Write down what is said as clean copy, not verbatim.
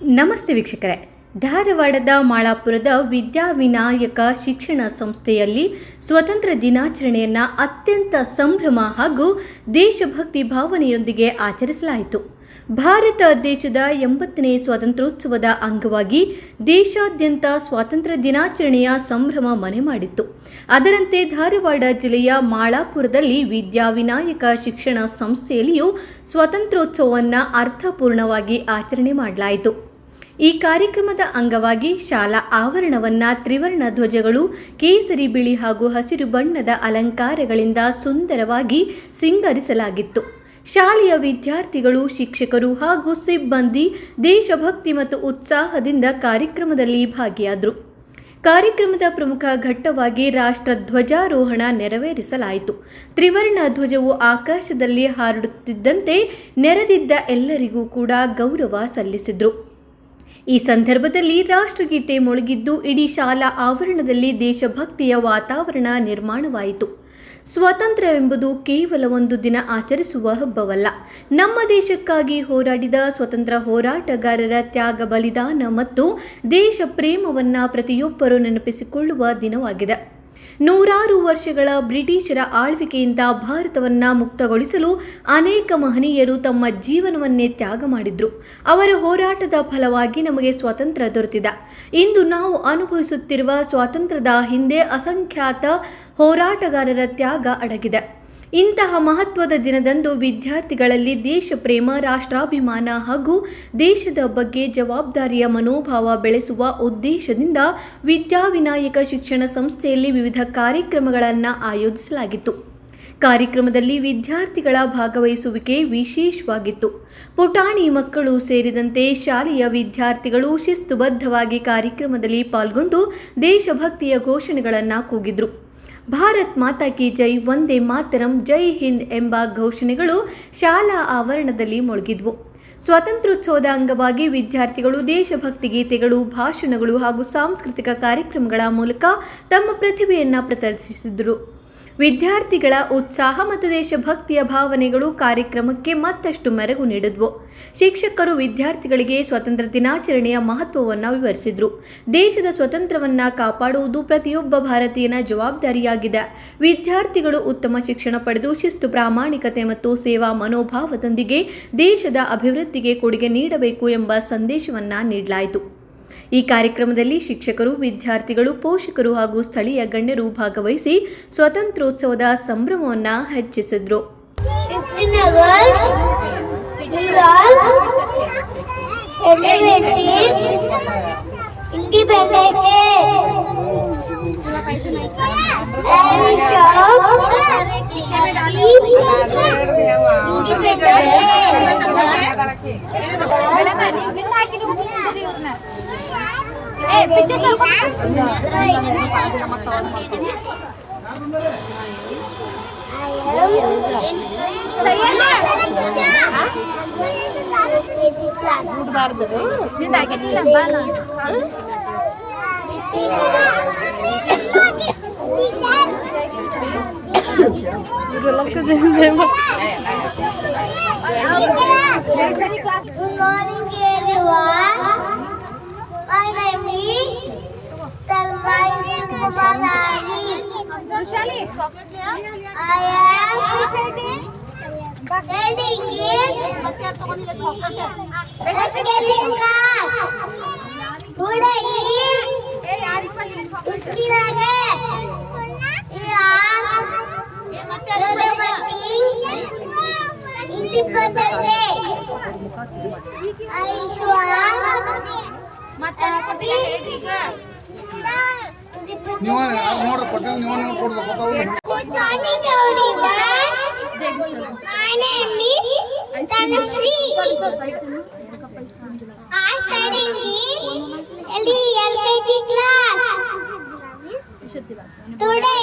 ನಮಸ್ತೆ ವೀಕ್ಷಕರೇ, ಧಾರವಾಡದ ಮಾಳಾಪುರದ ವಿದ್ಯಾವಿನಾಯಕ ಶಿಕ್ಷಣ ಸಂಸ್ಥೆಯಲ್ಲಿ ಸ್ವತಂತ್ರ ದಿನಾಚರಣೆಯನ್ನು ಅತ್ಯಂತ ಸಂಭ್ರಮ ಹಾಗೂ ದೇಶಭಕ್ತಿ ಭಾವನೆಯೊಂದಿಗೆ ಆಚರಿಸಲಾಯಿತು. ಭಾರತ ದೇಶದ 80ನೇ ಸ್ವಾತಂತ್ರ್ಯೋತ್ಸವದ ಅಂಗವಾಗಿ ದೇಶಾದ್ಯಂತ ಸ್ವಾತಂತ್ರ್ಯ ದಿನಾಚರಣೆಯ ಸಂಭ್ರಮ ಮನೆ ಮಾಡಿತ್ತು. ಅದರಂತೆ ಧಾರವಾಡ ಜಿಲ್ಲೆಯ ಮಾಳಾಪುರದಲ್ಲಿ ವಿದ್ಯಾವಿನಾಯಕ ಶಿಕ್ಷಣ ಸಂಸ್ಥೆಯಲ್ಲಿಯೂ ಸ್ವಾತಂತ್ರ್ಯೋತ್ಸವವನ್ನು ಅರ್ಥಪೂರ್ಣವಾಗಿ ಆಚರಣೆ ಮಾಡಲಾಯಿತು. ಈ ಕಾರ್ಯಕ್ರಮದ ಅಂಗವಾಗಿ ಶಾಲಾ ಆವರಣವನ್ನು ತ್ರಿವರ್ಣ ಧ್ವಜಗಳು, ಕೇಸರಿ, ಬಿಳಿ ಹಾಗೂ ಹಸಿರು ಬಣ್ಣದ ಅಲಂಕಾರಗಳಿಂದ ಸುಂದರವಾಗಿ ಸಿಂಗರಿಸಲಾಗಿತ್ತು. ಶಾಲೆಯ ವಿದ್ಯಾರ್ಥಿಗಳು, ಶಿಕ್ಷಕರು ಹಾಗೂ ಸಿಬ್ಬಂದಿ ದೇಶಭಕ್ತಿ ಮತ್ತು ಉತ್ಸಾಹದಿಂದ ಕಾರ್ಯಕ್ರಮದಲ್ಲಿ ಭಾಗಿಯಾದರು. ಕಾರ್ಯಕ್ರಮದ ಪ್ರಮುಖ ಘಟ್ಟವಾಗಿ ರಾಷ್ಟ್ರ ಧ್ವಜಾರೋಹಣ ನೆರವೇರಿಸಲಾಯಿತು. ತ್ರಿವರ್ಣ ಧ್ವಜವು ಆಕಾಶದಲ್ಲಿ ಹಾರುತ್ತಿದ್ದಂತೆ ನೆರೆದಿದ್ದ ಎಲ್ಲರಿಗೂ ಕೂಡ ಗೌರವ ಸಲ್ಲಿಸಿದರು. ಈ ಸಂದರ್ಭದಲ್ಲಿ ರಾಷ್ಟ್ರಗೀತೆ ಮೊಳಗಿದ್ದು ಇಡೀ ಶಾಲಾ ಆವರಣದಲ್ಲಿ ದೇಶಭಕ್ತಿಯ ವಾತಾವರಣ ನಿರ್ಮಾಣವಾಯಿತು. ಸ್ವಾತಂತ್ರ್ಯ ಎಂಬುದು ಕೇವಲ ಒಂದು ದಿನ ಆಚರಿಸುವ ಹಬ್ಬವಲ್ಲ. ನಮ್ಮ ದೇಶಕ್ಕಾಗಿ ಹೋರಾಡಿದ ಸ್ವತಂತ್ರ ಹೋರಾಟಗಾರರ ತ್ಯಾಗ, ಬಲಿದಾನ ಮತ್ತು ದೇಶ ಪ್ರೇಮವನ್ನು ಪ್ರತಿಯೊಬ್ಬರೂ ನೆನಪಿಸಿಕೊಳ್ಳುವ ದಿನವಾಗಿದೆ. ನೂರಾರು ವರ್ಷಗಳ ಬ್ರಿಟಿಷರ ಆಳ್ವಿಕೆಯಿಂದ ಭಾರತವನ್ನು ಮುಕ್ತಗೊಳಿಸಲು ಅನೇಕ ಮಹನೀಯರು ತಮ್ಮ ಜೀವನವನ್ನೇ ತ್ಯಾಗ ಮಾಡಿದ್ರು. ಅವರ ಹೋರಾಟದ ಫಲವಾಗಿ ನಮಗೆ ಸ್ವಾತಂತ್ರ್ಯ ದೊರೆತಿದೆ. ಇಂದು ನಾವು ಅನುಭವಿಸುತ್ತಿರುವ ಸ್ವಾತಂತ್ರ್ಯದ ಹಿಂದೆ ಅಸಂಖ್ಯಾತ ಹೋರಾಟಗಾರರ ತ್ಯಾಗ ಅಡಗಿದೆ. ಇಂತಹ ಮಹತ್ವದ ದಿನದಂದು ವಿದ್ಯಾರ್ಥಿಗಳಲ್ಲಿ ದೇಶ ಪ್ರೇಮ, ರಾಷ್ಟ್ರಾಭಿಮಾನ ಹಾಗೂ ದೇಶದ ಬಗ್ಗೆ ಜವಾಬ್ದಾರಿಯ ಮನೋಭಾವ ಬೆಳೆಸುವ ಉದ್ದೇಶದಿಂದ ವಿದ್ಯಾವಿನಾಯಕ ಶಿಕ್ಷಣ ಸಂಸ್ಥೆಯಲ್ಲಿ ವಿವಿಧ ಕಾರ್ಯಕ್ರಮಗಳನ್ನು ಆಯೋಜಿಸಲಾಗಿತ್ತು. ಕಾರ್ಯಕ್ರಮದಲ್ಲಿ ವಿದ್ಯಾರ್ಥಿಗಳ ಭಾಗವಹಿಸುವಿಕೆ ವಿಶೇಷವಾಗಿತ್ತು. ಪುಟಾಣಿ ಮಕ್ಕಳು ಸೇರಿದಂತೆ ಶಾಲೆಯ ವಿದ್ಯಾರ್ಥಿಗಳು ಶಿಸ್ತುಬದ್ಧವಾಗಿ ಕಾರ್ಯಕ್ರಮದಲ್ಲಿ ಪಾಲ್ಗೊಂಡು ದೇಶಭಕ್ತಿಯ ಘೋಷಣೆಗಳನ್ನು ಕೂಗಿದ್ರು. ಭಾರತ್ ಮಾತಾ ಕಿ ಜೈ, ವಂದೇ ಮಾತರಂ, ಜೈ ಹಿಂದ್ ಎಂಬ ಘೋಷಣೆಗಳು ಶಾಲಾ ಆವರಣದಲ್ಲಿ ಮೊಳಗಿದ್ವು. ಸ್ವಾತಂತ್ರ್ಯೋತ್ಸವದ ಅಂಗವಾಗಿ ವಿದ್ಯಾರ್ಥಿಗಳು ದೇಶಭಕ್ತಿ ಗೀತೆಗಳು, ಭಾಷಣಗಳು ಹಾಗೂ ಸಾಂಸ್ಕೃತಿಕ ಕಾರ್ಯಕ್ರಮಗಳ ಮೂಲಕ ತಮ್ಮ ಪ್ರತಿಭೆಯನ್ನು ಪ್ರದರ್ಶಿಸಿದರು. ವಿದ್ಯಾರ್ಥಿಗಳ ಉತ್ಸಾಹ ಮತ್ತು ದೇಶಭಕ್ತಿಯ ಭಾವನೆಗಳು ಕಾರ್ಯಕ್ರಮಕ್ಕೆ ಮತ್ತಷ್ಟು ಮೆರುಗು ನೀಡಿದ್ವು. ಶಿಕ್ಷಕರು ವಿದ್ಯಾರ್ಥಿಗಳಿಗೆ ಸ್ವಾತಂತ್ರ್ಯ ದಿನಾಚರಣೆಯ ಮಹತ್ವವನ್ನು ವಿವರಿಸಿದರು. ದೇಶದ ಸ್ವಾತಂತ್ರ್ಯವನ್ನು ಕಾಪಾಡುವುದು ಪ್ರತಿಯೊಬ್ಬ ಭಾರತೀಯನ ಜವಾಬ್ದಾರಿಯಾಗಿದೆ. ವಿದ್ಯಾರ್ಥಿಗಳು ಉತ್ತಮ ಶಿಕ್ಷಣ ಪಡೆದು ಶಿಸ್ತು, ಪ್ರಾಮಾಣಿಕತೆ ಮತ್ತು ಸೇವಾ ಮನೋಭಾವದೊಂದಿಗೆ ದೇಶದ ಅಭಿವೃದ್ಧಿಗೆ ಕೊಡುಗೆ ನೀಡಬೇಕು ಎಂಬ ಸಂದೇಶವನ್ನು ನೀಡಲಾಯಿತು. ಈ ಕಾರ್ಯಕ್ರಮದಲ್ಲಿ ಶಿಕ್ಷಕರು, ವಿದ್ಯಾರ್ಥಿಗಳು, ಪೋಷಕರು ಹಾಗೂ ಸ್ಥಳೀಯ ಗಣ್ಯರು ಭಾಗವಹಿಸಿ ಸ್ವಾತಂತ್ರ್ಯೋತ್ಸವದ ಸಂಭ್ರಮವನ್ನು ಹೆಚ್ಚಿಸಿದರು. My name is Tanushree. I study in LKG class. Today